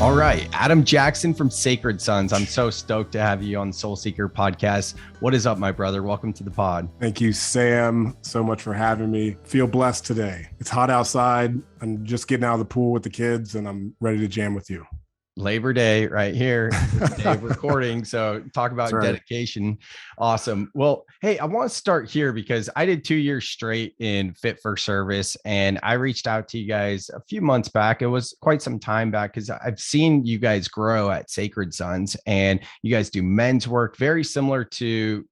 All right, Adam Jackson from Seekrz Sons. I'm so stoked to have you on the Seekrz Podcast. What is up, my brother? Welcome to the pod. Thank you, Sam, so much for having me. Feel blessed today. It's hot outside. I'm just getting out of the pool with the kids, and I'm ready to jam with you. Labor Day right here, day of recording. So talk about dedication. Awesome. Well, hey, I want to start here because I did 2 years straight in Fit for Service, and I reached out to you guys a few months back. It was quite some time back because I've seen you guys grow at Seekrz Sons, and you guys do men's work very similar to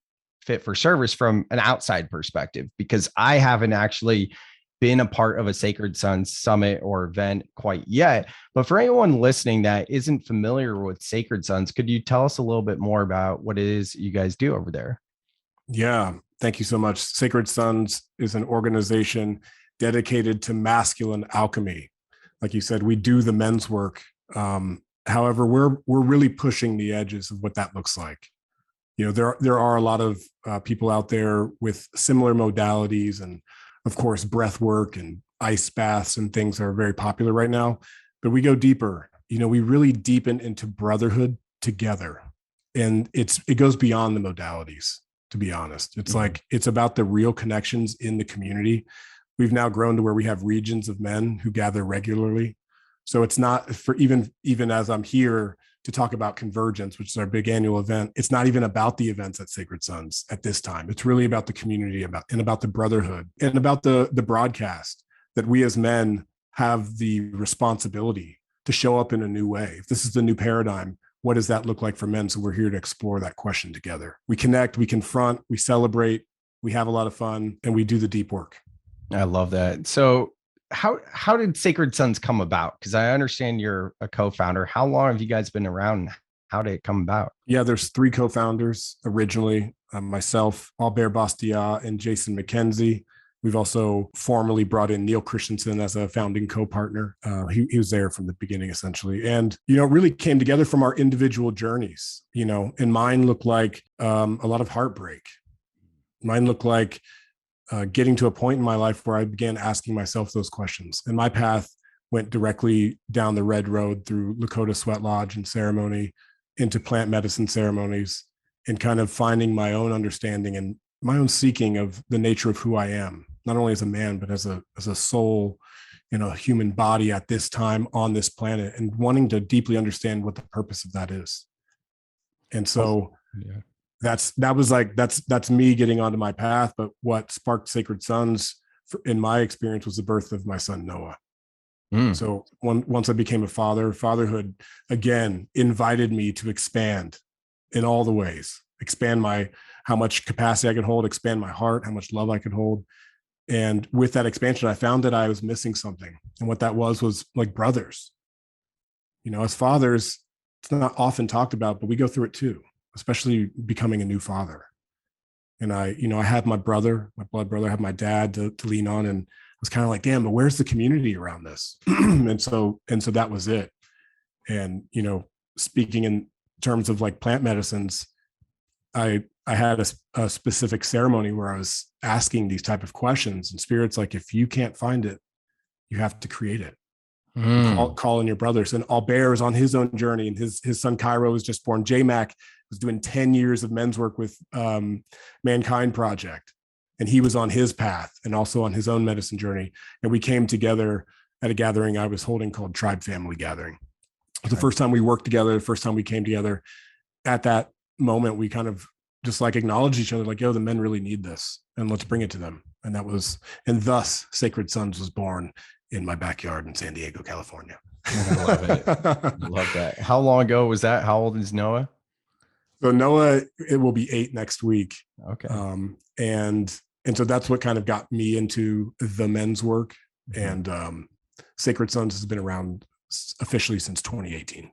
Fit for Service from an outside perspective, because I haven't actually been a part of a Seekrz Sons summit or event quite yet. But for anyone listening that isn't familiar with Seekrz Sons, could you tell us a little bit more about what it is you guys do over there? Yeah, thank you so much. Seekrz Sons is an organization dedicated to masculine alchemy. Like you said, we do the men's work. However, we're really pushing the edges of what that looks like. You know, there are a lot of people out there with similar modalities, and of course, breath work and ice baths and things are very popular right now, but we go deeper. You know, we really deepen into brotherhood together. And it goes beyond the modalities, to be honest. It's like, it's about the real connections in the community. We've now grown to where we have regions of men who gather regularly. So it's not for even as I'm here to talk about Convergence, which is our big annual event, it's not even about the events at Seekrz Sons at this time. It's really about the community, about the brotherhood, and about the broadcast, that we as men have the responsibility to show up in a new way. If this is the new paradigm, what does that look like for men? So we're here to explore that question together. We connect, we confront, we celebrate, we have a lot of fun, and we do the deep work. I love that. So how did Seekrz Sons come about? Because I understand you're a co-founder. How long have you guys been around? How did it come about? Yeah, there's 3 co-founders originally, myself, Albert Bastia, and Jason McKenzie. We've also formally brought in Neil Christensen as a founding co-partner. He was there from the beginning, essentially. And, you know, it really came together from our individual journeys, you know, and mine looked like a lot of heartbreak. Mine looked like getting to a point in my life where I began asking myself those questions. And my path went directly down the red road through Lakota Sweat Lodge and ceremony into plant medicine ceremonies, and kind of finding my own understanding and my own seeking of the nature of who I am, not only as a man, but as a soul in a human body at this time on this planet, and wanting to deeply understand what the purpose of that is. And so that's me getting onto my path. But what sparked Seekrz Sons in my experience was the birth of my son, Noah. So once I became a father, fatherhood again invited me to expand in all the ways, expand how much capacity I could hold, expand my heart, how much love I could hold. And with that expansion, I found that I was missing something. And what that was like brothers. You know, as fathers, it's not often talked about, but we go through it too, especially becoming a new father. And I had my brother, my blood brother, I had my dad to lean on, and I was kind of like, damn, but where's the community around this? and so that was it. And, you know, speaking in terms of like plant medicines, I had a specific ceremony where I was asking these type of questions, and Spirit's like, if you can't find it, you have to create it. Call in your brothers. And Albert is on his own journey, and his son Cairo was just born. J-Mac was doing 10 years of men's work with Mankind Project, and he was on his path and also on his own medicine journey. And we came together at a gathering I was holding called Tribe Family Gathering. It was the first time we worked together, the first time we came together. At that moment, we kind of just like acknowledged each other, like, yo, the men really need this, and let's bring it to them. And thus Seekrz Sons was born in my backyard in San Diego, California. I love it. I love that. How long ago was that? How old is Noah? So Noah, it will be 8 next week. Okay. And so that's what kind of got me into the men's work. And Seekrz Sons has been around officially since 2018.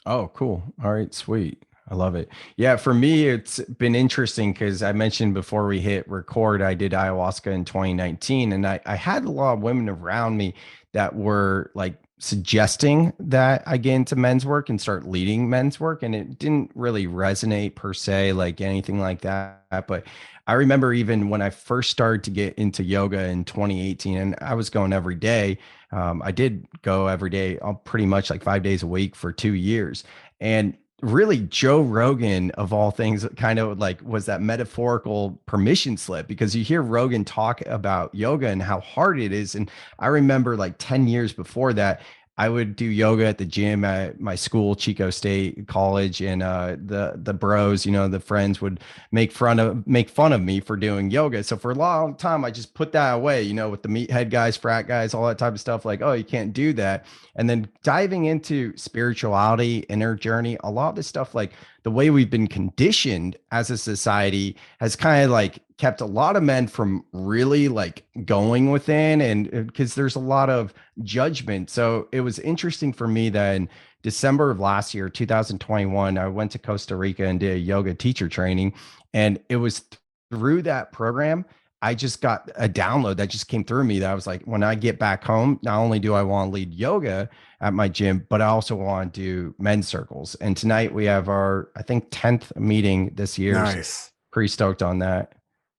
Oh, cool. All right, sweet. I love it. Yeah, for me, it's been interesting because I mentioned before we hit record, I did ayahuasca in 2019, and I had a lot of women around me that were like suggesting that I get into men's work and start leading men's work. And it didn't really resonate per se, like anything like that. But I remember even when I first started to get into yoga in 2018, and I was going every day. I did go every day, pretty much like 5 days a week for 2 years. And really Joe Rogan of all things kind of like was that metaphorical permission slip, because you hear Rogan talk about yoga and how hard it is. And I remember like 10 years before that, I would do yoga at the gym at my school, Chico State College, and the bros, the friends would make fun of me for doing yoga. So for a long time, I just put that away, with the meathead guys, frat guys, all that type of stuff. Like, oh, you can't do that. And then diving into spirituality, inner journey, a lot of this stuff, like the way we've been conditioned as a society has kind of like kept a lot of men from really like going within, and because there's a lot of judgment. So it was interesting for me that in December of last year, 2021, I went to Costa Rica and did a yoga teacher training. And it was through that program, I just got a download that just came through me that I was like, when I get back home, not only do I want to lead yoga at my gym, but I also want to do men's circles. And tonight we have our, I think, 10th meeting this year. Nice. So pretty stoked on that.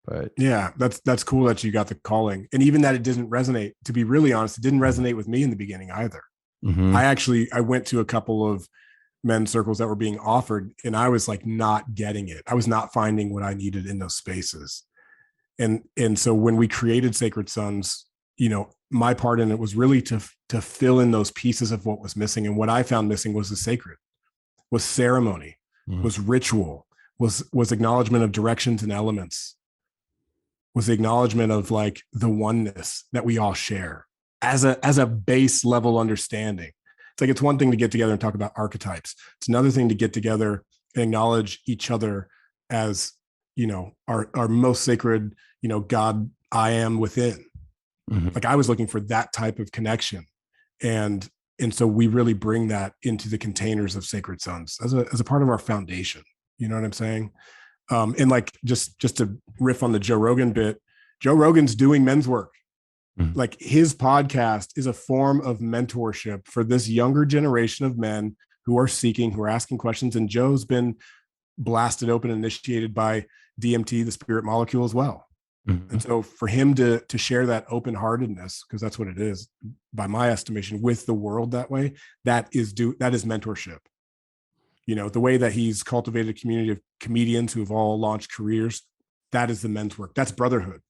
But yeah, that's cool that you got the calling. And even that it didn't resonate, to be really honest, it didn't resonate with me in the beginning either. mm-hmm. I went to a couple of men's circles that were being offered, and I was like not getting it. I was not finding what I needed in those spaces. And so when we created Sacred Sons, my part in it was really to fill in those pieces of what was missing. And what I found missing was the sacred, was ceremony, was ritual, was acknowledgement of directions and elements, was the acknowledgement of like the oneness that we all share as a base level understanding. It's like, it's one thing to get together and talk about archetypes. It's another thing to get together and acknowledge each other as, our most sacred, God, I am within. Mm-hmm. Like I was looking for that type of connection. And so we really bring that into the containers of Sacred Sons as a part of our foundation. You know what I'm saying? And like, just to riff on the Joe Rogan bit, Joe Rogan's doing men's work. Mm-hmm. Like his podcast is a form of mentorship for this younger generation of men who are seeking, who are asking questions. And Joe's been blasted open, initiated by DMT, the spirit molecule, as well. Mm-hmm. And so for him to share that open-heartedness, because that's what it is, by my estimation, with the world that way, that is mentorship. The way that he's cultivated a community of comedians who have all launched careers, that is the men's work. That's brotherhood.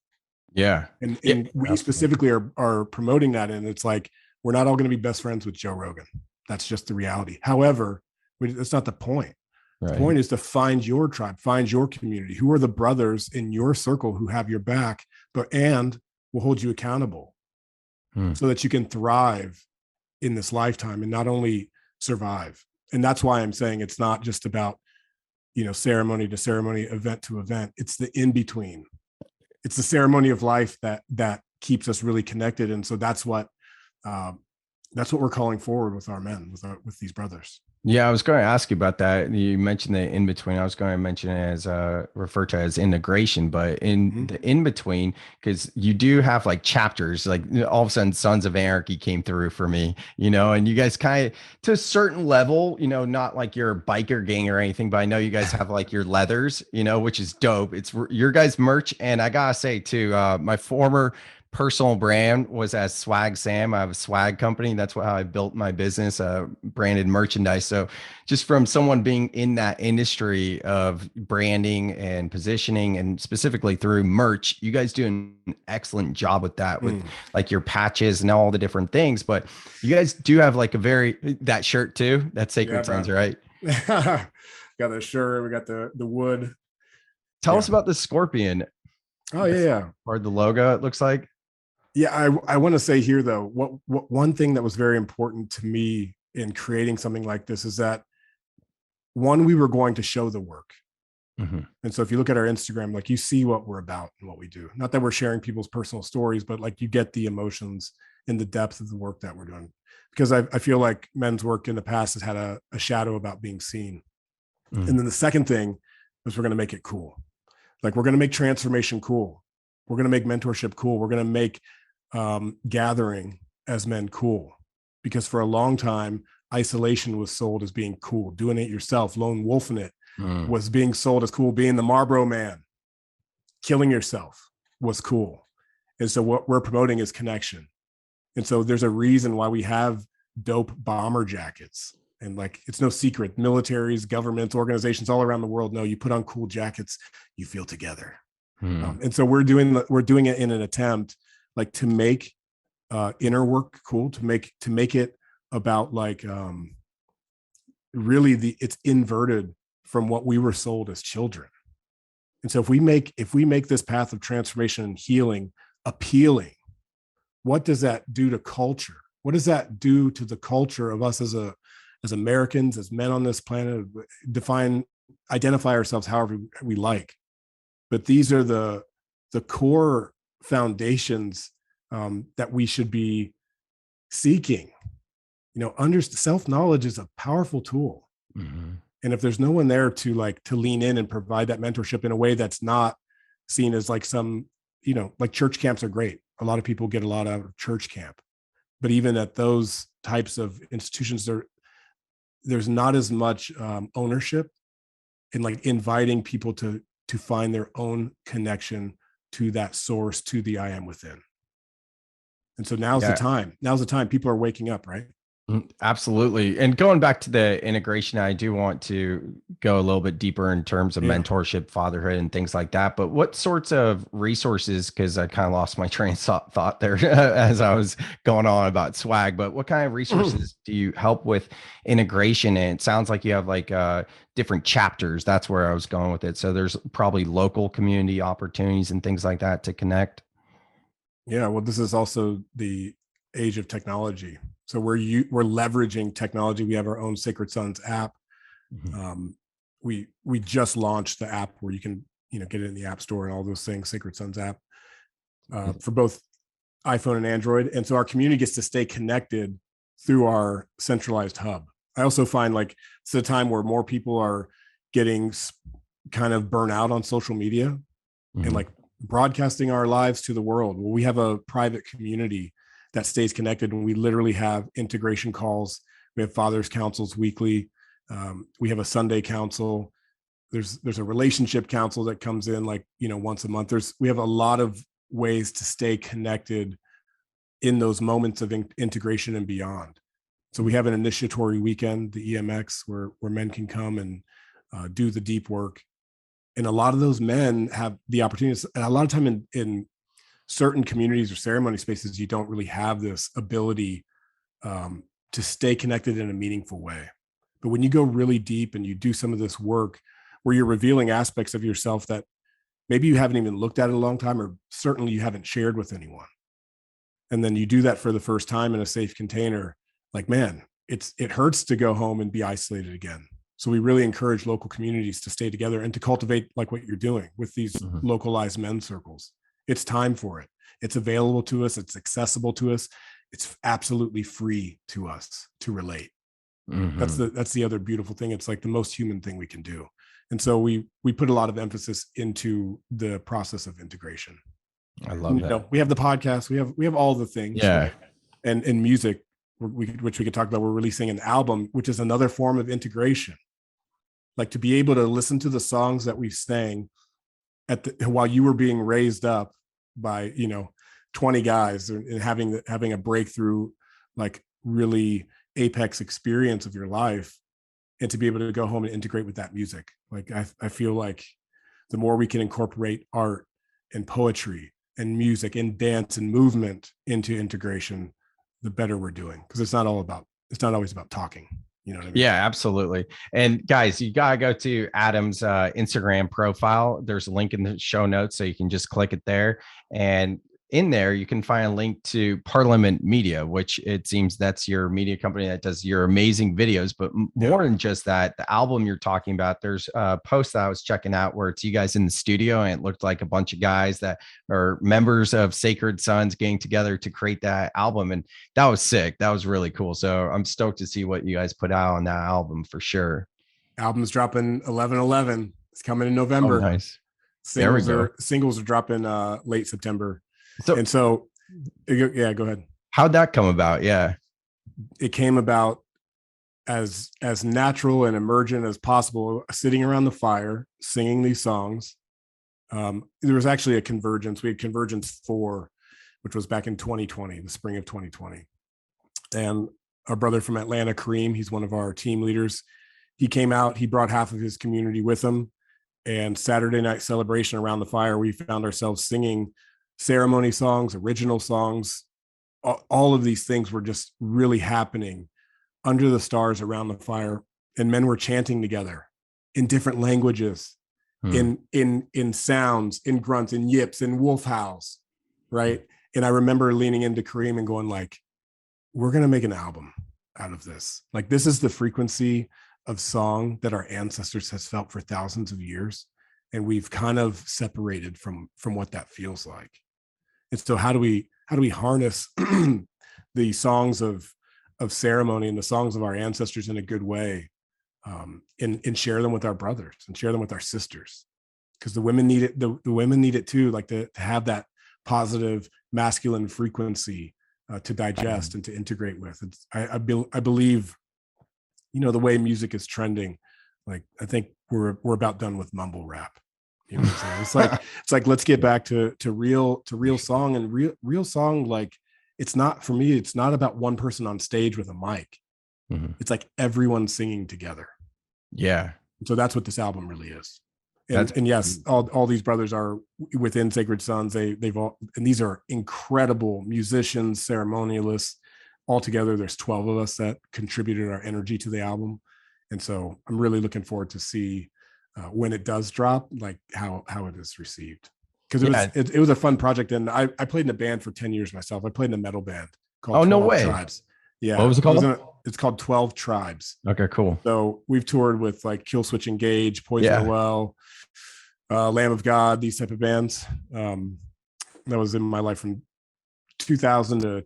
Yeah. And we specifically are promoting that. And it's like, we're not all going to be best friends with Joe Rogan. That's just the reality. However, that's not the point. Right. The point is to find your tribe, find your community. Who are the brothers in your circle who have your back, and will hold you accountable so that you can thrive in this lifetime and not only survive. And that's why I'm saying it's not just about, ceremony to ceremony, event to event. It's the in-between. It's the ceremony of life that keeps us really connected. And so that's what we're calling forward with our men, with these brothers. Yeah, I was going to ask you about that. You mentioned the in between. I was going to mention it as refer to as integration, but in the in between, because you do have like chapters, like all of a sudden Sons of Anarchy came through for me, and you guys kind of to a certain level, not like you're a biker gang or anything, but I know you guys have like your leathers, which is dope. It's your guys' merch. And I gotta say too, my former personal brand was as Swag Sam. I have a swag company. That's how I built my business, branded merchandise. So just from someone being in that industry of branding and positioning, and specifically through merch, you guys do an excellent job with that, with like your patches and all the different things. But you guys do have like that shirt too. That's Sacred Sons, right? Got the shirt. We got the wood. Tell us about the scorpion. Oh yeah. Or the logo, it looks like. Yeah, I want to say here though, what one thing that was very important to me in creating something like this is that, one, we were going to show the work. Mm-hmm. And so if you look at our Instagram, like you see what we're about and what we do. Not that we're sharing people's personal stories, but like you get the emotions and the depth of the work that we're doing. Because I feel like men's work in the past has had a shadow about being seen. And then the second thing is we're going to make it cool. Like we're going to make transformation cool. We're going to make mentorship cool. We're going to make gathering as men cool, because for a long time, isolation was sold as being cool. Doing it yourself, lone wolfing it was being sold as cool. Being the Marlboro man, killing yourself was cool. And so what we're promoting is connection. And so there's a reason why we have dope bomber jackets. And like, it's no secret, militaries, governments, organizations all around the world know you put on cool jackets, you feel together. And so we're doing it in an attempt like to make inner work cool, to make it about like really it's inverted from what we were sold as children. And so if we make this path of transformation and healing appealing, what does that do to culture? What does that do to the culture of us as Americans, as men on this planet? Identify ourselves however we like, but these are the core foundations that we should be seeking. Self-knowledge is a powerful tool. And if there's no one there to lean in and provide that mentorship in a way that's not seen as like some, like church camps are great. A lot of people get a lot out of church camp, but even at those types of institutions, there's not as much ownership in like inviting people to find their own connection to that source, to the I am within. And so now's the time. People are waking up, right? Absolutely. And going back to the integration, I do want to go a little bit deeper in terms of mentorship, fatherhood, and things like that. But what sorts of resources, because I kind of lost my train of thought there as I was going on about swag, but what kind of resources do you help with integration? And it sounds like you have like different chapters. That's where I was going with it. So there's probably local community opportunities and things like that to connect. Yeah. Well, this is also the age of technology. So we're leveraging technology. We have our own Seekrz Sons app. We just launched the app where you can get it in the App Store and all those things. Seekrz Sons app for both iPhone and Android. And so our community gets to stay connected through our centralized hub. I also find like it's a time where more people are getting kind of burnt out on social media and like broadcasting our lives to the world. Well, we have a private community that stays connected, and we literally have integration calls. We have fathers councils weekly. We have a Sunday council. There's a relationship council that comes in like once a month. We have a lot of ways to stay connected in those moments of integration and beyond. So we have an initiatory weekend, the EMX, where men can come and do the deep work. And a lot of those men have the opportunities. And a lot of time in certain communities or ceremony spaces, you don't really have this ability to stay connected in a meaningful way. But when you go really deep and you do some of this work where you're revealing aspects of yourself that maybe you haven't even looked at in a long time, or certainly you haven't shared with anyone, and then you do that for the first time in a safe container, like, man, it hurts to go home and be isolated again. So we really encourage local communities to stay together and to cultivate like what you're doing with these localized men's circles. It's time for it. It's available to us. It's accessible to us. It's absolutely free to us to relate. That's the other beautiful thing. It's like the most human thing we can do. And so we put a lot of emphasis into the process of integration. I love that. We have the podcast. We have all the things. Yeah. Right? And music, which we could talk about. We're releasing an album, which is another form of integration. Like to be able to listen to the songs that we sang while you were being raised up by 20 guys and having a breakthrough, like really apex experience of your life, and to be able to go home and integrate with that music. Like I feel like the more we can incorporate art and poetry and music and dance and movement into integration, the better we're doing, because it's not always about talking. You know what I mean? Yeah, absolutely. And guys, you got to go to Adam's Instagram profile. There's a link in the show notes, so you can just click it there. And in there, you can find a link to Parliament Media, which it seems that's your media company that does your amazing videos. But more than just that, the album you're talking about, there's a post that I was checking out where it's you guys in the studio, and it looked like a bunch of guys that are members of Seekrz Sons getting together to create that album. And that was sick. That was really cool. So I'm stoked to see what you guys put out on that album for sure. Album's dropping 11/11. It's coming in Oh, November. nice. There we go. Singles are dropping late September. So, and so, yeah, go ahead. How'd that come about? Yeah. It came about as natural and emergent as possible, sitting around the fire, singing these songs. There was actually a convergence. We had Convergence 4, which was back in 2020, the spring of 2020. And our brother from Atlanta, Kareem, he's one of our team leaders. He came out, he brought half of his community with him. And Saturday night celebration around the fire, we found ourselves singing ceremony songs, original songs. All of these things were just really happening under the stars around the fire. And men were chanting together in different languages, in sounds, in grunts, in yips, in wolf howls, right? And I remember leaning into Kareem and going like, we're going to make an album out of this. Like, this is the frequency of song that our ancestors has felt for thousands of years. And we've kind of separated from what that feels like. And so how do we harness the songs of ceremony and the songs of our ancestors in a good way, and share them with our brothers and share them with our sisters? Because the women need it. The women need it too, like to have that positive masculine frequency to digest and to integrate with. I believe, the way music is trending, like, I think we're about done with mumble rap. You know what I'm saying? It's like let's get back to real song, and real song. Like, it's not, for me, it's not about one person on stage with a mic. It's like everyone singing together. Yeah. So that's what this album really is. And yes, all these brothers are within Sacred Sons. They've all, and these are incredible musicians, ceremonialists. Altogether, there's 12 of us that contributed our energy to the album. And so I'm really looking forward to see when it does drop, like how it is received. Because it was a fun project. And I played in a band for 10 years myself. I played in a metal band called 12 Tribes. Yeah. What was it called? It's called 12 Tribes. Okay, cool. So we've toured with like Kill Switch Engage, Poison the Well, Lamb of God, these type of bands. That was in my life from 2000 to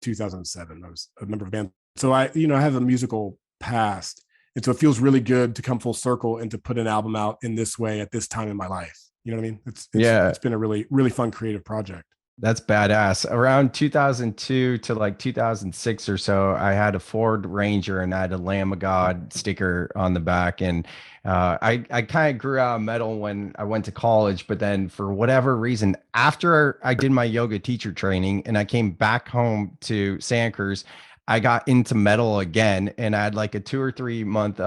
2007. I was a member of bands. So I have a musical past. And so it feels really good to come full circle and to put an album out in this way at this time in my life. You know what I mean? It's been a really, really fun creative project. That's badass. Around 2002 to like 2006 or so, I had a Ford Ranger and I had a Lamb of God sticker on the back. And I kind of grew out of metal when I went to college. But then for whatever reason, after I did my yoga teacher training and I came back home to Seekrz, I got into metal again. And I had like a 2 or 3 month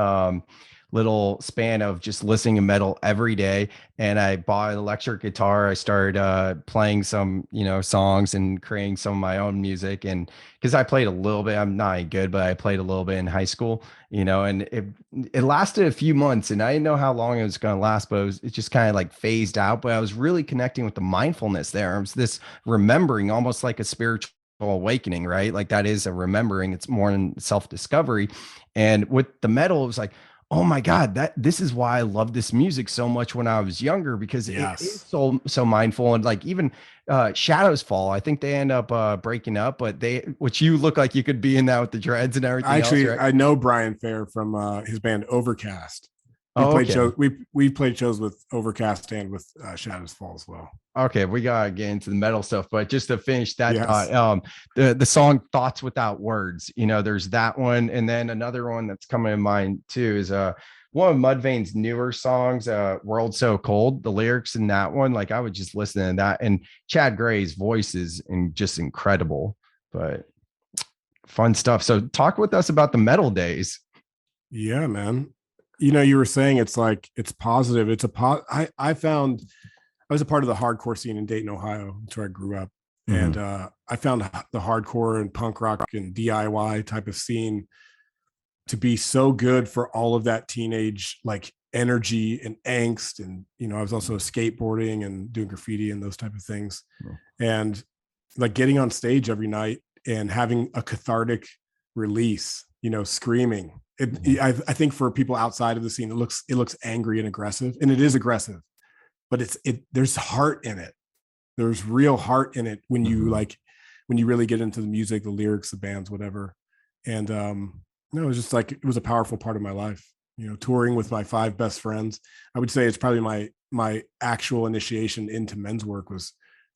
little span of just listening to metal every day. And I bought an electric guitar. I started playing some, songs and creating some of my own music. And because I played a little bit, I'm not good, but I played a little bit in high school, and it lasted a few months and I didn't know how long it was going to last, but it just kind of like phased out. But I was really connecting with the mindfulness there. It was this remembering, almost like a spiritual awakening, right? Like that is a remembering. It's more than self-discovery. And with the metal, it was like, oh my God, this is why I love this music so much when I was younger, because it is so mindful. And like even Shadows Fall, I think they end up breaking up, but which you look like you could be in that with the dreads and everything. Actually, else, right? I know Brian Fair from his band Overcast. We've played shows with Overcast and with Shadows Fall as well. Okay, we gotta get into the metal stuff, but just to finish that, the song "Thoughts Without Words," there's that one, and then another one that's coming in mind too is one of Mudvayne's newer songs, "World So Cold." The lyrics in that one, like I would just listen to that, and Chad Gray's voice is just incredible. But fun stuff. So talk with us about the metal days. Yeah, man. You were saying it's like it's positive. I found I was a part of the hardcore scene in Dayton, Ohio. That's where I grew up. And I found the hardcore and punk rock and DIY type of scene to be so good for all of that teenage like energy and angst. And, I was also skateboarding and doing graffiti and those type of things. And like getting on stage every night and having a cathartic release, screaming. I think for people outside of the scene, it looks angry and aggressive, and it is aggressive, but there's heart in it. There's real heart in it when you when you really get into the music, the lyrics, the bands, whatever. And it was just like, it was a powerful part of my life. touring with my 5 best friends. I would say it's probably my actual initiation into men's work was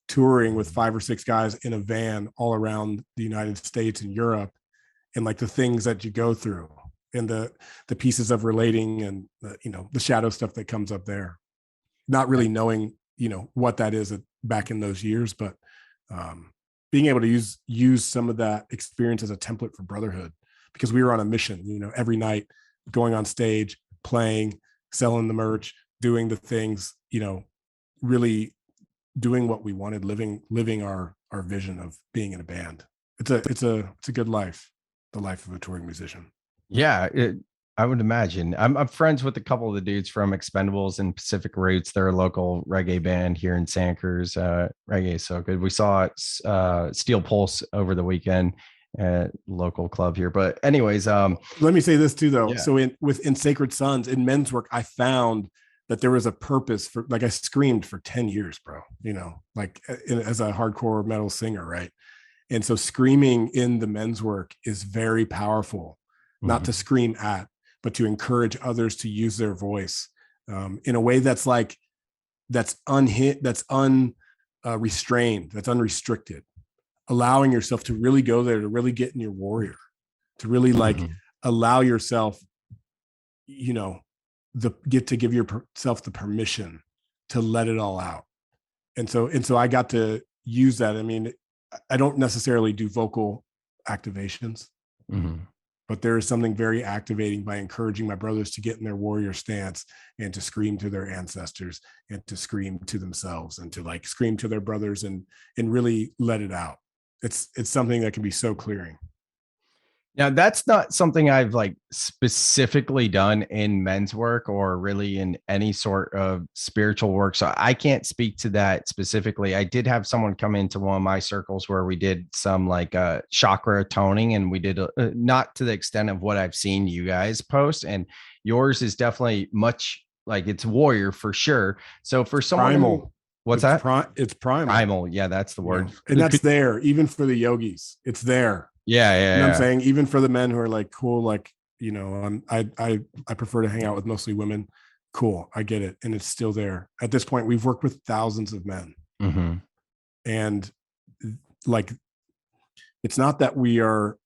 touring with 5 or 6 guys in a van all around the United States and Europe, and like the things that you go through and the pieces of relating and the shadow stuff that comes up there. Not really knowing, what that is back in those years, but being able to use some of that experience as a template for Brotherhood, because we were on a mission, every night going on stage, playing, selling the merch, doing the things, really doing what we wanted, living our vision of being in a band. It's a good life, the life of a touring musician. Yeah, I would imagine. I'm friends with a couple of the dudes from Expendables and Pacific Roots. They're a local reggae band here in Seekrz. Reggae is so good. We saw Steel Pulse over the weekend at local club here. But anyways, let me say this too, though. Yeah. So in Seekrz Sons, in men's work, I found that there was a purpose for, like, I screamed for 10 years, bro, as a hardcore metal singer, right? And so screaming in the men's work is very powerful, not to scream at, but to encourage others to use their voice in a way that's unrestrained, that's unrestricted, allowing yourself to really go there, to really get in your warrior, to really allow yourself, to give yourself the permission to let it all out. And so I got to use that. I mean, I don't necessarily do vocal activations, but there is something very activating by encouraging my brothers to get in their warrior stance and to scream to their ancestors and to scream to themselves and to scream to their brothers and really let it out. It's something that can be so clearing. Now, that's not something I've specifically done in men's work or really in any sort of spiritual work. So I can't speak to that specifically. I did have someone come into one of my circles where we did some chakra toning, and we did not to the extent of what I've seen you guys post. And yours is definitely much it's warrior for sure. So for someone primal. What's that? It's primal. Primal. Yeah, that's the word. And that's there, even for the yogis. It's there. Yeah. You know what I'm saying? Even for the men who are cool, I prefer to hang out with mostly women. Cool. I get it. And it's still there. At this point, we've worked with thousands of men. And it's not that we are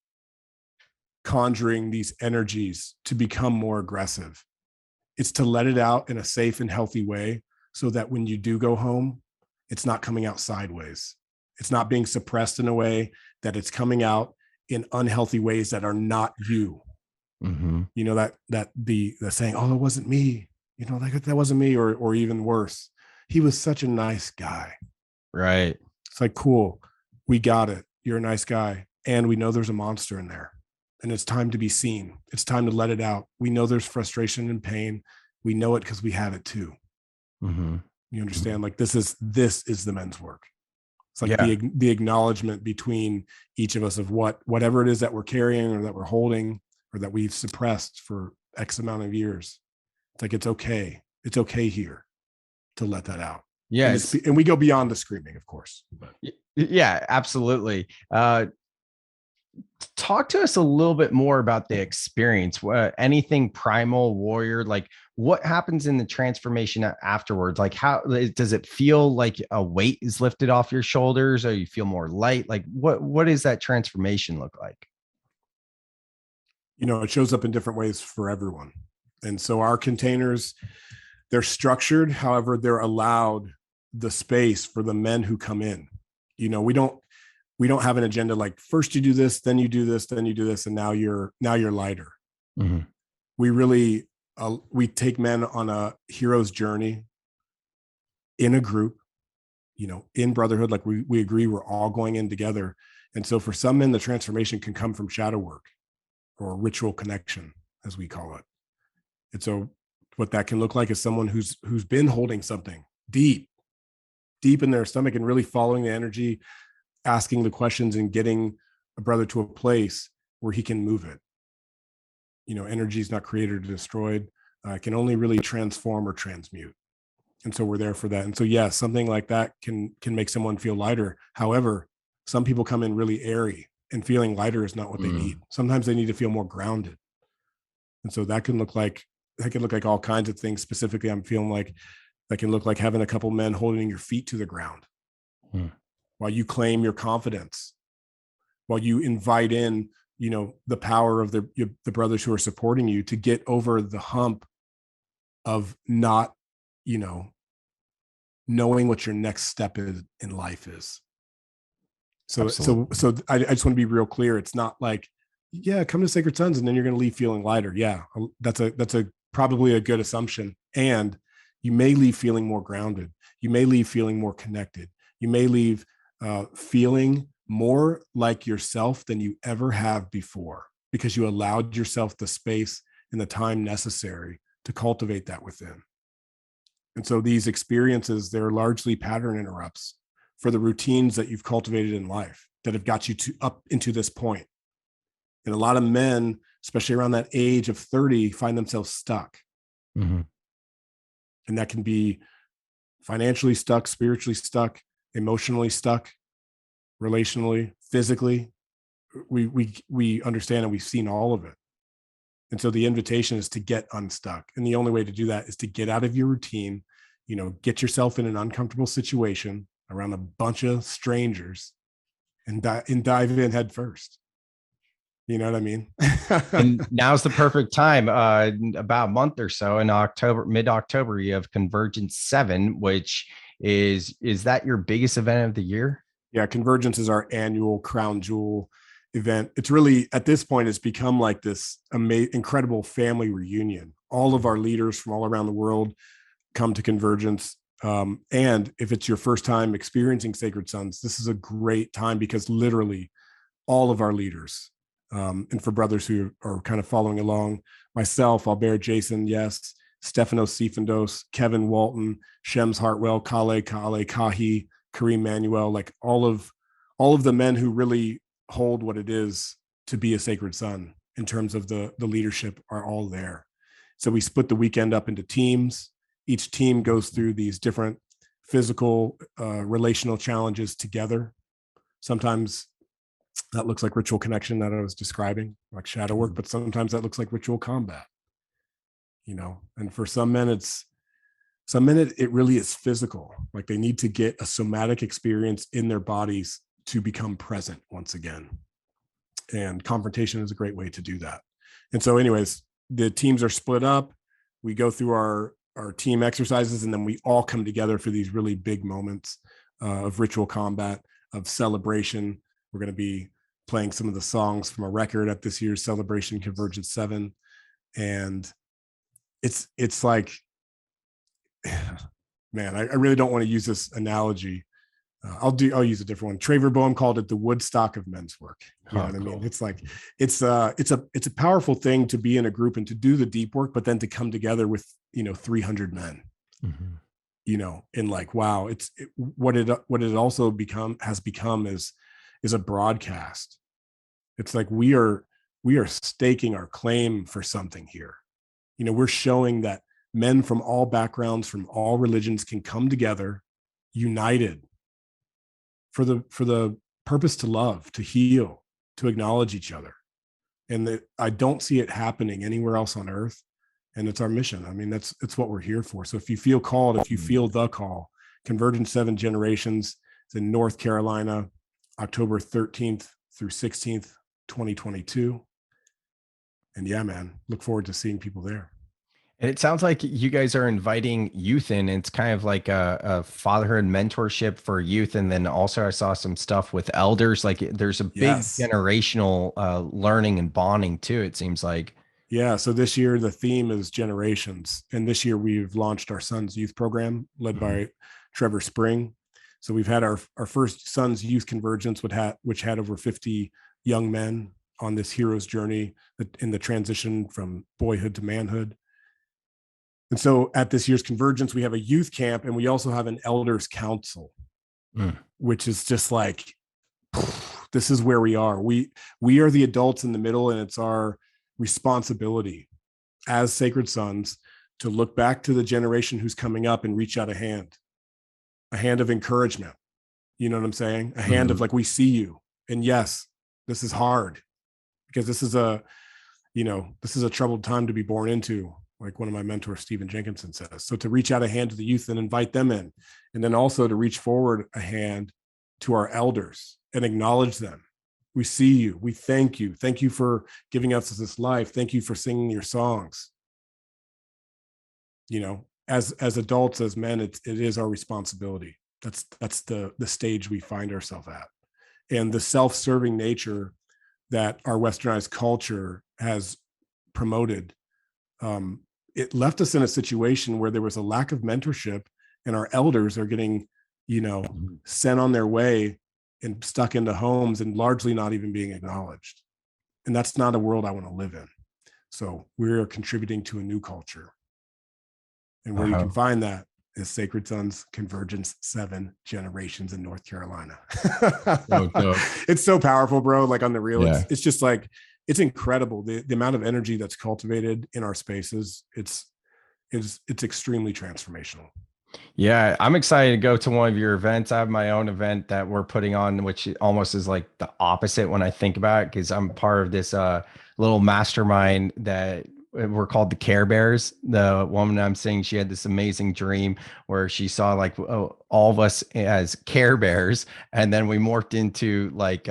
conjuring these energies to become more aggressive. It's to let it out in a safe and healthy way, so that when you do go home, it's not coming out sideways. It's not being suppressed in a way that it's coming out in unhealthy ways that are not you. That the saying, oh, it wasn't me, that wasn't me, or even worse, he was such a nice guy. Right. It's cool. We got it. You're a nice guy. And we know there's a monster in there, and it's time to be seen. It's time to let it out. We know there's frustration and pain. We know it because we have it too. You understand? This is the men's work. It's the acknowledgement between each of us of whatever it is that we're carrying or that we're holding or that we've suppressed for X amount of years. It's it's okay. It's okay here to let that out. Yes. And we go beyond the screaming, of course. But. Yeah, absolutely. Talk to us a little bit more about the experience. Anything primal, warrior, what happens in the transformation afterwards? How does it feel like a weight is lifted off your shoulders, or you feel more light? What does that transformation look like? It shows up in different ways for everyone. And so our containers, they're structured. However, they're allowed the space for the men who come in. We don't have an agenda first you do this, then you do this, then you do this, and now you're lighter. We really we take men on a hero's journey in a group, in Brotherhood. We agree we're all going in together. And so for some men, the transformation can come from shadow work or ritual connection, as we call it. And so what that can look like is someone who's been holding something deep in their stomach and really following the energy, asking the questions and getting a brother to a place where he can move it. Energy is not created or destroyed. It can only really transform or transmute. And so we're there for that. And so, yeah, something like that can make someone feel lighter. However, some people come in really airy, and feeling lighter is not what they need. Sometimes they need to feel more grounded. And so that can look like that can look like all kinds of things. Specifically, I'm feeling like that can look like having a couple men holding your feet to the ground while you claim your confidence, while you invite in, the power of the brothers who are supporting you to get over the hump of not, knowing what your next step is in life is. So I just want to be real clear. It's not like, yeah, come to Sacred Sons and then you're going to leave feeling lighter. Yeah, that's a probably a good assumption. And you may leave feeling more grounded. You may leave feeling more connected. You may leave feeling more like yourself than you ever have before, because you allowed yourself the space and the time necessary to cultivate that within. And so these experiences, they're largely pattern interrupts for the routines that you've cultivated in life that have got you to up into this point. And a lot of men, especially around that age of 30, find themselves stuck. Mm-hmm. And that can be financially stuck, spiritually stuck, emotionally stuck, relationally, physically. We understand, and we've seen all of it. And so the invitation is to get unstuck. And the only way to do that is to get out of your routine, get yourself in an uncomfortable situation around a bunch of strangers and dive in head first. You know what I mean? And now's the perfect time. About a month or so in October, mid-October, you have Convergence 7, which is that your biggest event of the year? Yeah, Convergence is our annual crown jewel event. It's really, at this point, it's become like this incredible family reunion. All of our leaders from all around the world come to Convergence. And if it's your first time experiencing Sacred Sons, this is a great time, because literally all of our leaders, and for brothers who are kind of following along, myself, Albert, Jason, yes, Stefanos Sifandos, Kevin Walton, Shems Hartwell, Kale, Kahi, Kareem Manuel, like all of the men who really hold what it is to be a Sacred Son in terms of the leadership are all there. So we split the weekend up into teams. Each team goes through these different physical, relational challenges together. Sometimes that looks like ritual connection that I was describing, like shadow work, but sometimes that looks like ritual combat, and for some men, it really is physical. Like they need to get a somatic experience in their bodies to become present once again. And confrontation is a great way to do that. And so anyways, the teams are split up. We go through our team exercises, and then we all come together for these really big moments of ritual combat, of celebration. We're going to be playing some of the songs from a record at this year's celebration, Convergence 7. And it's like, man, I really don't want to use this analogy. I'll use a different one. Traver Boehm called it the Woodstock of men's work. You know what I mean? It's like, it's a powerful thing to be in a group and to do the deep work, but then to come together with, 300 men, and like, wow, what it also has become is a broadcast. It's like, we are staking our claim for something here. We're showing that men from all backgrounds, from all religions can come together, united for the purpose to love, to heal, to acknowledge each other. And I don't see it happening anywhere else on earth. And it's our mission. I mean, it's what we're here for. So if you feel called, if you feel the call, Convergence 7 Generations is in North Carolina, October 13th through 16th, 2022. And yeah, man, look forward to seeing people there. And it sounds like you guys are inviting youth in. It's kind of like a fatherhood mentorship for youth. And then also I saw some stuff with elders. Like there's a big generational learning and bonding too, it seems like. Yeah. So this year, the theme is generations. And this year we've launched our Sons Youth Program led by Trevor Spring. So we've had our first Sons Youth Convergence, which had over 50 young men on this hero's journey in the transition from boyhood to manhood. And so at this year's Convergence, we have a youth camp, and we also have an elders council, which is just like, this is where we are. We are the adults in the middle, and it's our responsibility as Sacred Sons to look back to the generation who's coming up and reach out a hand of encouragement. You know what I'm saying? A hand of like, we see you. And yes, this is hard, because this is a troubled time to be born into. like one of my mentors, Stephen Jenkinson, says. So to reach out a hand to the youth and invite them in, and then also to reach forward a hand to our elders and acknowledge them. We see you. We thank you. Thank you for giving us this life. Thank you for singing your songs. You know, as adults, as men, it is our responsibility. That's the stage we find ourselves at. And the self-serving nature that our westernized culture has promoted, it left us in a situation where there was a lack of mentorship, and our elders are getting, sent on their way and stuck into homes and largely not even being acknowledged. And that's not a world I want to live in. So we're contributing to a new culture. And where you can find that is Sacred Sons Convergence 7 Generations in North Carolina. It's so powerful, bro. Like on the real, it's just like, it's incredible. The amount of energy that's cultivated in our spaces, it's extremely transformational. Yeah, I'm excited to go to one of your events. I have my own event that we're putting on, which almost is like the opposite when I think about it, because I'm part of this little mastermind that we're called the Care Bears. The woman I'm seeing, she had this amazing dream where she saw like all of us as Care Bears, and then we morphed into like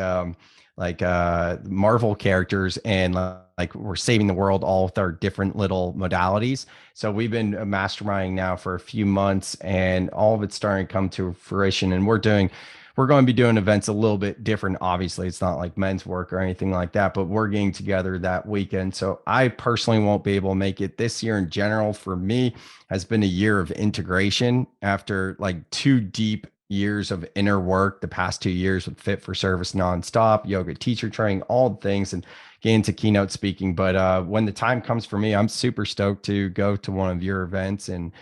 Marvel characters, and like we're saving the world all with our different little modalities. So we've been masterminding now for a few months, and all of it's starting to come to fruition. And we're going to be doing events a little bit different. Obviously, it's not like men's work or anything like that, but we're getting together that weekend. So I personally won't be able to make it. This year in general for me has been a year of integration after like 2 deep years of inner work the past 2 years with Fit for Service nonstop, yoga teacher training, all the things, and get into keynote speaking. But when the time comes for me, I'm super stoked to go to one of your events and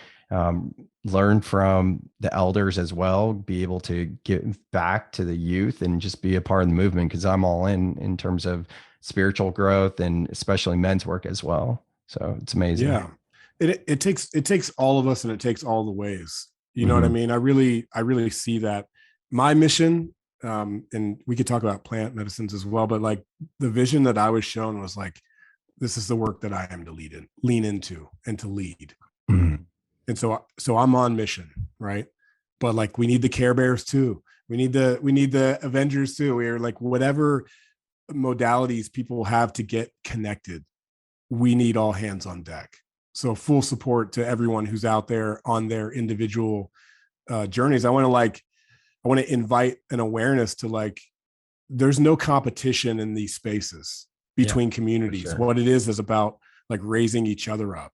learn from the elders as well, be able to give back to the youth and just be a part of the movement, because I'm all in terms of spiritual growth and especially men's work as well. So it's amazing. Yeah. It takes all of us, and it takes all the ways. You know what I mean? I really see that my mission, and we could talk about plant medicines as well, but like the vision that I was shown was like, this is the work that I am to lean into and to lead. And so I'm on mission, right? But like, we need the Care Bears too. We need the Avengers too. We're like, whatever modalities people have to get connected, we need all hands on deck. So full support to everyone who's out there on their individual journeys. I want to invite an awareness to like, there's no competition in these spaces between communities. Sure. What it is about like raising each other up.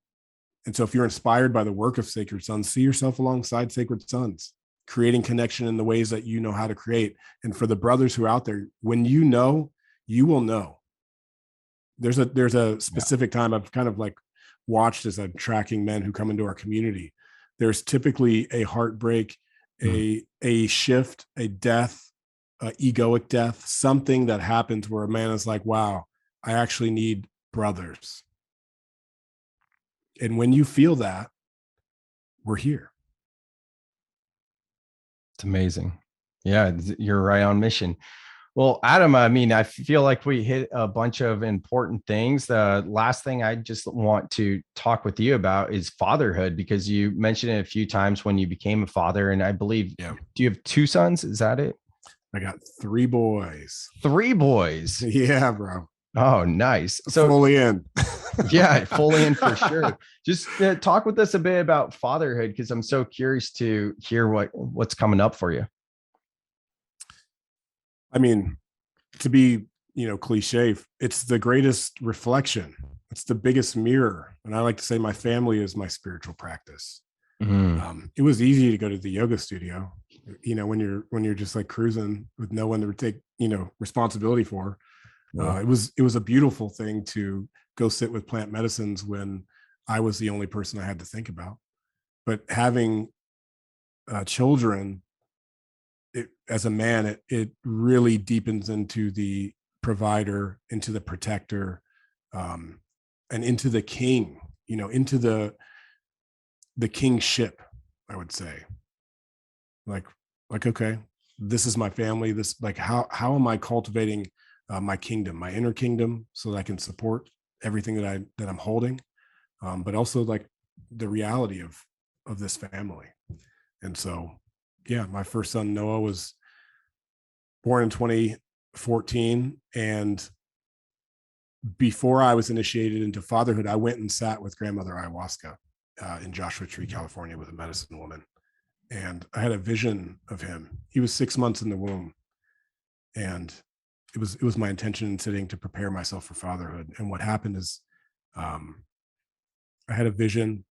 And so if you're inspired by the work of Sacred Sons, see yourself alongside Sacred Sons, creating connection in the ways that you know how to create. And for the brothers who are out there, when you know, you will know. There's a specific time I've kind of like watched as I'm tracking men who come into our community. There's typically a heartbreak, a shift, a death, egoic death, something that happens where a man is like, wow, I actually need brothers. And when you feel that, we're here. It's amazing. Yeah, you're right on mission. Well, Adam, I mean, I feel like we hit a bunch of important things. The last thing I just want to talk with you about is fatherhood, because you mentioned it a few times when you became a father. And I believe, do you have 2 sons? Is that it? I got 3 boys. 3 boys. Yeah, bro. Oh, nice. So fully in. Yeah, fully in for sure. Just talk with us a bit about fatherhood, because I'm so curious to hear what's coming up for you. I mean, to be, cliche, it's the greatest reflection. It's the biggest mirror. And I like to say my family is my spiritual practice. It was easy to go to the yoga studio, when you're just like cruising with no one to take, responsibility for. It was a beautiful thing to go sit with plant medicines when I was the only person I had to think about. But having children, as a man, it really deepens into the provider, into the protector, and into the king, into the kingship, I would say. Like, okay, this is my family. This, like, how am I cultivating my kingdom, my inner kingdom, so that I can support everything that I'm holding, but also like the reality of this family. And so, yeah, my first son, Noah, was born in 2014. And before I was initiated into fatherhood, I went and sat with grandmother ayahuasca in Joshua Tree, California, with a medicine woman. And I had a vision of him. He was 6 months in the womb. And it was my intention in sitting to prepare myself for fatherhood. And what happened is I had a vision.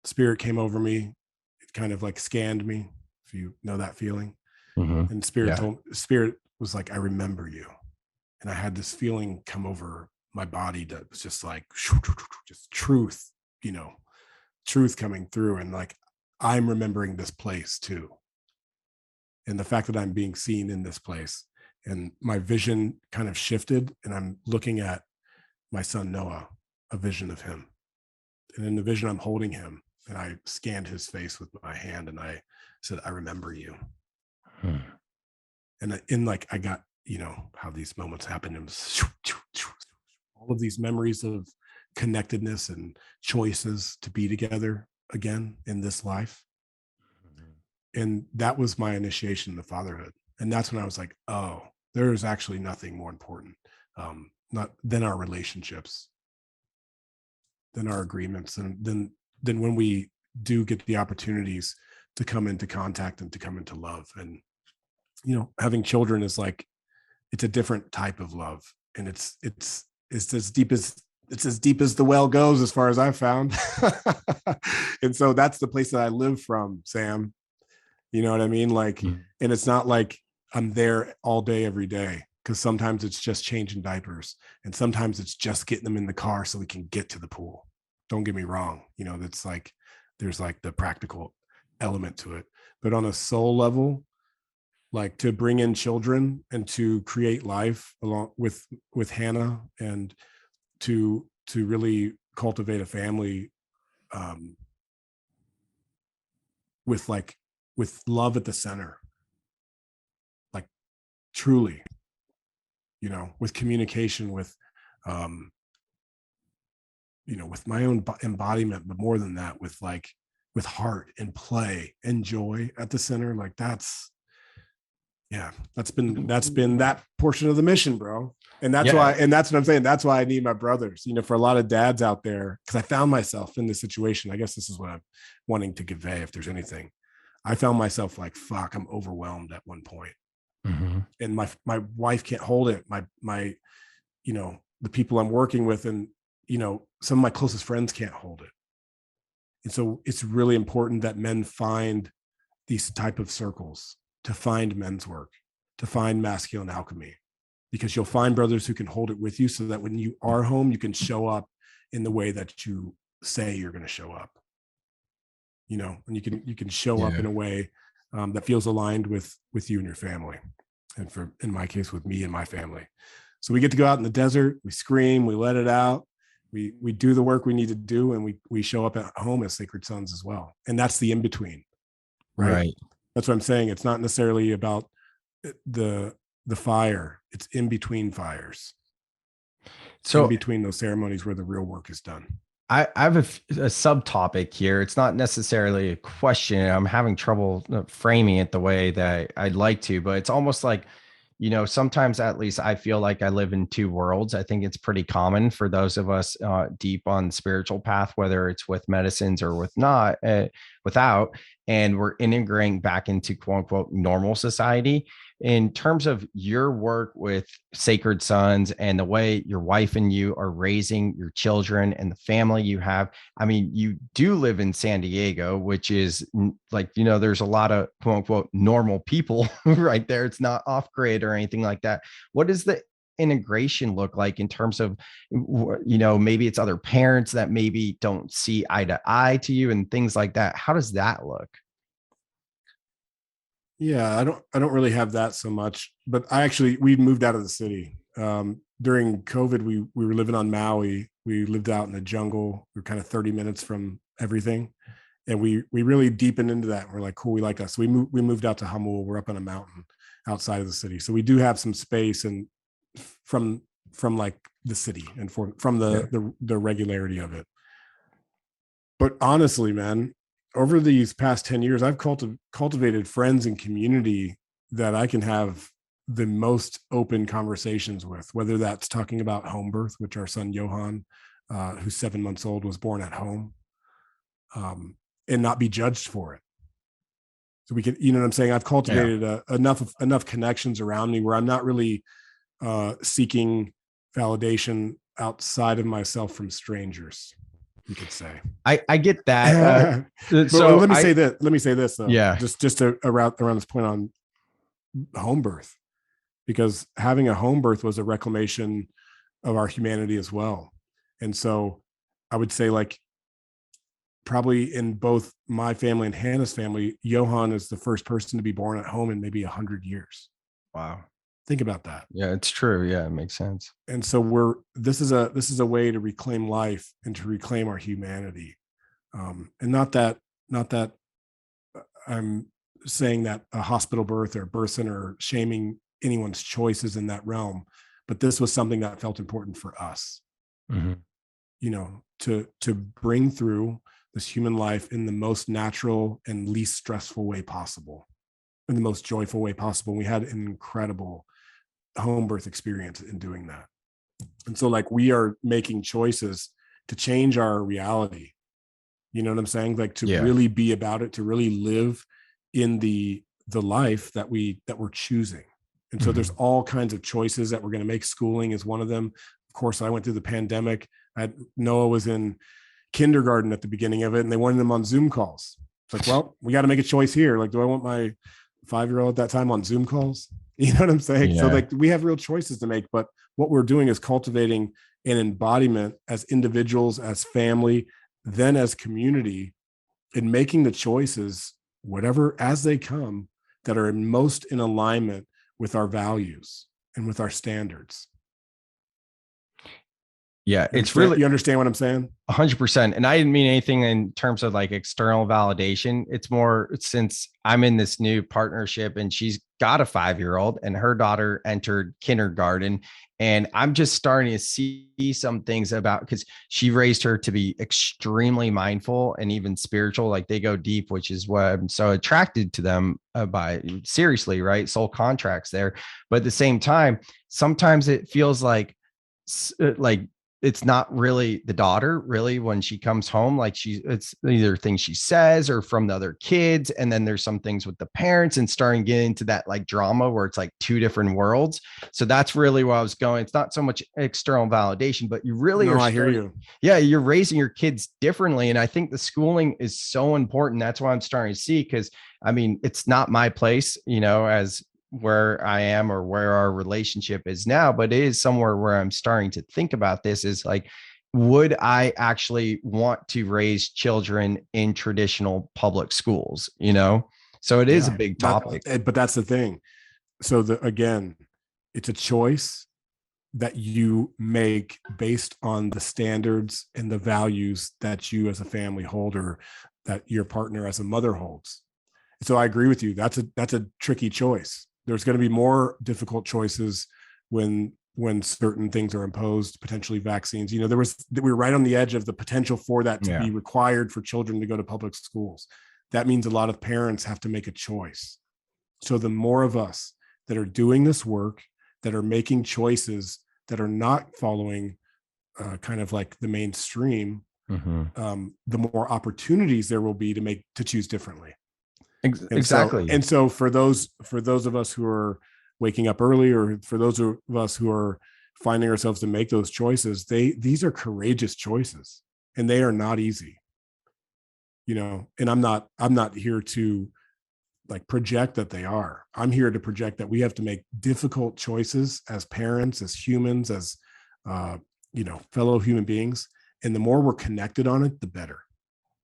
Spirit came over me. It kind of like scanned me, if you know that feeling. Mm-hmm. And Spirit was like, I remember you. And I had this feeling come over my body that was just like, just truth, truth coming through. And like, I'm remembering this place too. And the fact that I'm being seen in this place, and my vision kind of shifted, and I'm looking at my son, Noah, a vision of him. And in the vision, I'm holding him, and I scanned his face with my hand, and I said, I remember you. And in like, I got, how these moments happen, and all of these memories of connectedness and choices to be together again in this life. And that was my initiation into fatherhood. And that's when I was like, oh, there is actually nothing more important not than our relationships, than our agreements, and then when we do get the opportunities to come into contact and to come into love. And having children is like, it's a different type of love, and it's as deep as the well goes, as far as I've found. And so that's the place that I live from, Sam. You know what I mean? Like, and it's not like I'm there all day, every day, because sometimes it's just changing diapers, and sometimes it's just getting them in the car so we can get to the pool. Don't get me wrong. That's like, there's like the practical element to it, but on a soul level, like to bring in children and to create life along with Hannah, and to really cultivate a family with love at the center, like truly, with communication, with with my own embodiment, but more than that, with heart and play and joy at the center. Like that's been that portion of the mission, bro. And that's why, and that's what I'm saying. That's why I need my brothers, for a lot of dads out there, because I found myself in this situation. I guess this is what I'm wanting to convey, if there's anything. I found myself like, fuck, I'm overwhelmed at one point. Mm-hmm. And my wife can't hold it. My the people I'm working with, and some of my closest friends can't hold it. And so it's really important that men find these type of circles, to find men's work, to find masculine alchemy, because you'll find brothers who can hold it with you, so that when you are home, you can show up in the way that you say you're going to show up, and you can show up in a way that feels aligned with you and your family. And in my case, with me and my family. So we get to go out in the desert, we scream, we let it out, we do the work we need to do, and we show up at home as sacred sons as well. And that's the in-between, right? That's what I'm saying. It's not necessarily about the fire. It's in between fires. So in between those ceremonies where the real work is done. I have a subtopic here. It's not necessarily a question. I'm having trouble framing it the way that I'd like to, but it's almost like, sometimes, at least I feel like I live in two worlds. I think it's pretty common for those of us deep on the spiritual path, whether it's with medicines or without, and we're integrating back into quote unquote normal society. In terms of your work with Sacred Sons and the way your wife and you are raising your children and the family you have, I mean, you do live in San Diego, which is like, there's a lot of quote unquote normal people right there. It's not off grid or anything like that. What does the integration look like in terms of, maybe it's other parents that maybe don't see eye to eye to you and things like that? How does that look? Yeah, I don't really have that so much, but we moved out of the city. During COVID, we were living on Maui. We lived out in the jungle. We were kind of 30 minutes from everything. And we really deepened into that. We're like, cool, we like that. So we moved out to Hamul. We're up on a mountain outside of the city. So we do have some space, and from like the city, and from the regularity of it. But honestly, man, over these past 10 years, I've cultivated friends and community that I can have the most open conversations with, whether that's talking about home birth, which our son Johan, who's 7 months old, was born at home, and not be judged for it. So we can, you know what I'm saying? I've cultivated enough connections around me where I'm not really seeking validation outside of myself from strangers, you could say. I get that. So let me say this though. Yeah. Just around this point on home birth, because having a home birth was a reclamation of our humanity as well. And so I would say, like, probably in both my family and Hannah's family, Johan is the first person to be born at home in maybe 100 years. Wow. Think about that. Yeah, it's true. Yeah, it makes sense. And so this is a way to reclaim life and to reclaim our humanity. And not that I'm saying that a hospital birth or birth center shaming anyone's choices in that realm, but this was something that felt important for us. Mm-hmm. You know, to bring through this human life in the most natural and least stressful way possible, in the most joyful way possible. We had an incredible home birth experience in doing that. And so, like, we are making choices to change our reality. You know what I'm saying? Like, to really be about it, to really live in the life that we're choosing. And so there's all kinds of choices that we're going to make. Schooling is one of them. Of course, I went through the pandemic. Noah was in kindergarten at the beginning of it, and they wanted him on Zoom calls. It's like, well, we got to make a choice here. Like, do I want my 5-year-old at that time on Zoom calls? You know what I'm saying? Yeah. So, like, we have real choices to make, but what we're doing is cultivating an embodiment as individuals, as family, then as community, in making the choices, whatever as they come, that are most in alignment with our values and with our standards. Yeah, it's really, you understand what I'm saying? 100%. And I didn't mean anything in terms of like external validation. It's more, since I'm in this new partnership and she's got a 5-year-old and her daughter entered kindergarten, and I'm just starting to see some things about, because she raised her to be extremely mindful and even spiritual. Like, they go deep, which is what I'm so attracted to them by. Seriously, right? Soul contracts there. But at the same time, sometimes it feels like it's not really the daughter, really, when she comes home. Like, it's either things she says or from the other kids. And then there's some things with the parents, and starting to get into that like drama where it's like two different worlds. So that's really where I was going. It's not so much external validation, but you really are. I hear you. Yeah. You're raising your kids differently. And I think the schooling is so important. That's why I'm starting to see, because I mean, it's not my place, you know, as where I am or where our relationship is now, but it is somewhere where I'm starting to think about this, is like, would I actually want to raise children in traditional public schools, you know? So it is a big topic. But that's the thing. So again, it's a choice that you make based on the standards and the values that you as a family hold, or that your partner as a mother holds. So I agree with you. That's a tricky choice. There's going to be more difficult choices when certain things are imposed, potentially vaccines. You know, we were right on the edge of the potential for that to be required for children to go to public schools. That means a lot of parents have to make a choice. So the more of us that are doing this work, that are making choices that are not following kind of like the mainstream, the more opportunities there will be to choose differently. Exactly. And so for those of us who are waking up early, or for those of us who are finding ourselves to make those choices, these are courageous choices, and they are not easy, you know. And I'm not here to like project that they are. I'm here to project that we have to make difficult choices as parents, as humans, as you know, fellow human beings. And the more we're connected on it, the better.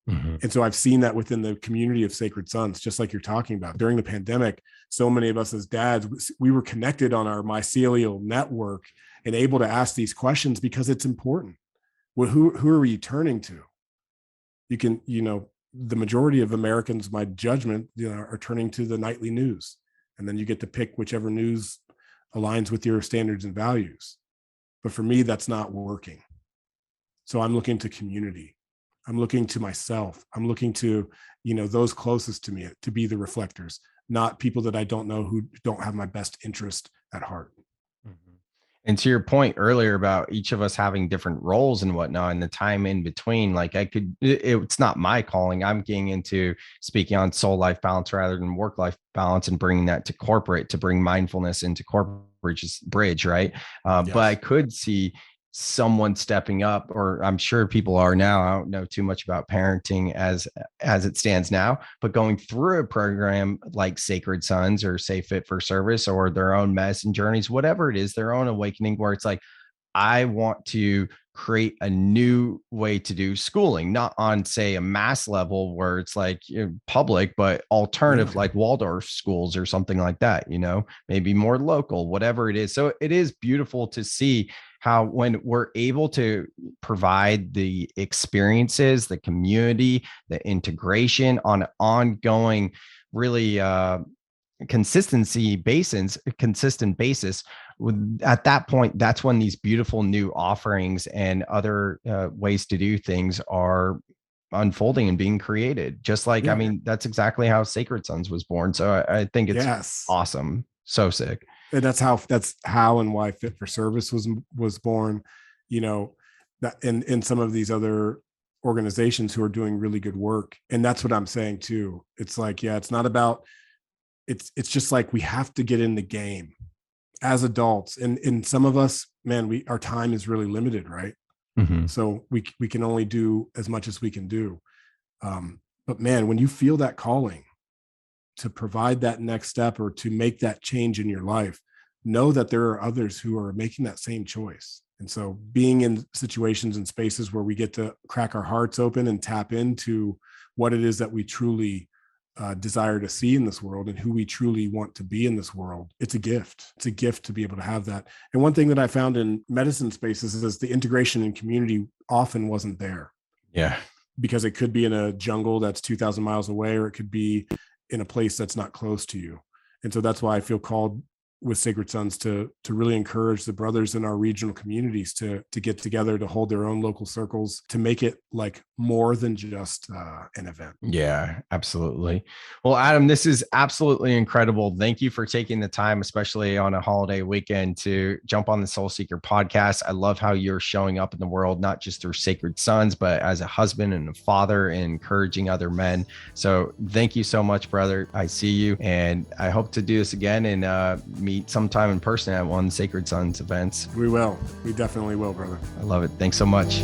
And so I've seen that within the community of Sacred Sons, just like you're talking about. During the pandemic, so many of us as dads, we were connected on our mycelial network and able to ask these questions because it's important. Well, who are we turning to? You can, you know, the majority of Americans, my judgment, you know, are turning to the nightly news. And then you get to pick whichever news aligns with your standards and values. But for me, that's not working. So I'm looking to community. I'm looking to myself. I'm looking to, those closest to me to be the reflectors, not people that I don't know who don't have my best interest at heart. And to your point earlier about each of us having different roles and whatnot, and the time in between, like it's not my calling. I'm getting into speaking on soul life balance rather than work life balance and bringing that to corporate, to bring mindfulness into corporate bridge, right? Yes. But I could see someone stepping up, or I'm sure people are now. I don't know too much about parenting as it stands now, but going through a program like Seekrz Sons or say Fit for Service or their own medicine journeys, whatever it is, their own awakening, where it's like, I want to create a new way to do schooling, not on say a mass level where it's like public, but alternative, like Waldorf schools or something like that, maybe more local, whatever it is. So it is beautiful to see how when we're able to provide the experiences, the community, the integration on an ongoing, really consistent basis, at that point, that's when these beautiful new offerings and other ways to do things are unfolding and being created. Just like, I mean, that's exactly how Seekrz Sons was born. So I think it's awesome. So sick. And that's how and why Fit for Service was born, that in some of these other organizations who are doing really good work. And that's what I'm saying too. It's like, it's not about, it's just like, we have to get in the game as adults. And some of us, man, our time is really limited, right? Mm-hmm. So we can only do as much as we can do. But man, when you feel that calling to provide that next step or to make that change in your life, know that there are others who are making that same choice. And so being in situations and spaces where we get to crack our hearts open and tap into what it is that we truly desire to see in this world and who we truly want to be in this world, it's a gift. It's a gift to be able to have that. And one thing that I found in medicine spaces is the integration in community often wasn't there. Yeah. Because it could be in a jungle that's 2,000 miles away, or it could be in a place that's not close to you. And so that's why I feel called with Seekrz Sons to really encourage the brothers in our regional communities to get together, to hold their own local circles, to make it like more than just an event. Yeah, absolutely. Well, Adam, this is absolutely incredible. Thank you for taking the time, especially on a holiday weekend, to jump on the Soul Seeker podcast. I love how you're showing up in the world, not just through Seekrz Sons, but as a husband and a father and encouraging other men. So thank you so much, brother. I see you, and I hope to do this again and meet sometime in person at one of the Seekrz Sons events. We will. We definitely will, brother. I love it. Thanks so much.